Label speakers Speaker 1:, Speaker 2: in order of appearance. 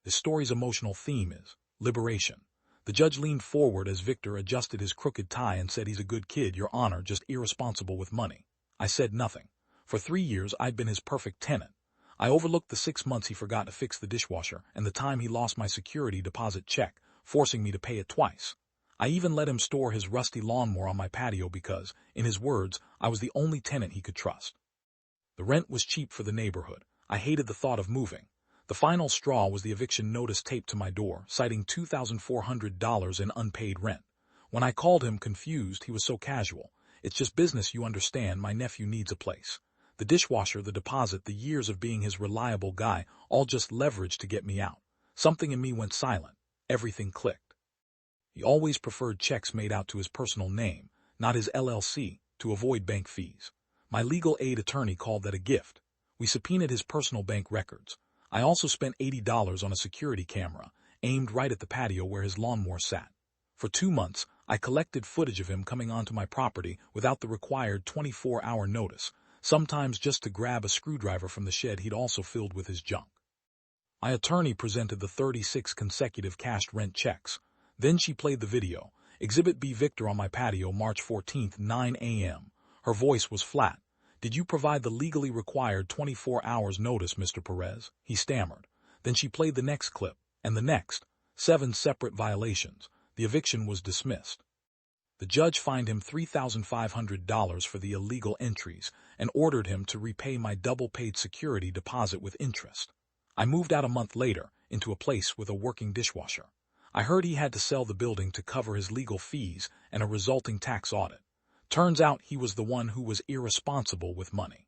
Speaker 1: The story's emotional theme is liberation. The judge leaned forward as Victor adjusted his crooked tie and said, "He's a good kid, Your Honor, just irresponsible with money." I said nothing. For 3 years, I'd been his perfect tenant. I overlooked the 6 months he forgot to fix the dishwasher and the time he lost my security deposit check, forcing me to pay it twice. I even let him store his rusty lawnmower on my patio because, in his words, I was the only tenant he could trust. The rent was cheap for the neighborhood. I hated the thought of moving. The final straw was the eviction notice taped to my door, citing $2,400 in unpaid rent. When I called him confused, he was so casual. "It's just business, you understand, my nephew needs a place." The dishwasher, the deposit, the years of being his reliable guy, all just leverage to get me out. Something in me went silent. Everything clicked. He always preferred checks made out to his personal name, not his LLC, to avoid bank fees. My legal aid attorney called that a gift. We subpoenaed his personal bank records. I also spent $80 on a security camera, aimed right at the patio where his lawnmower sat. For 2 months, I collected footage of him coming onto my property without the required 24-hour notice, sometimes just to grab a screwdriver from the shed he'd also filled with his junk. My attorney presented the 36 consecutive cashed rent checks. Then she played the video. Exhibit B: Victor on my patio, March 14th, 9 a.m. Her voice was flat. "Did you provide the legally required 24 hours notice, Mr. Perez?" he stammered. Then she played the next clip, and the next. 7 separate violations. The eviction was dismissed. The judge fined him $3,500 for the illegal entries and ordered him to repay my double-paid security deposit with interest. I moved out a month later, into a place with a working dishwasher. I heard he had to sell the building to cover his legal fees and a resulting tax audit. Turns out he was the one who was irresponsible with money.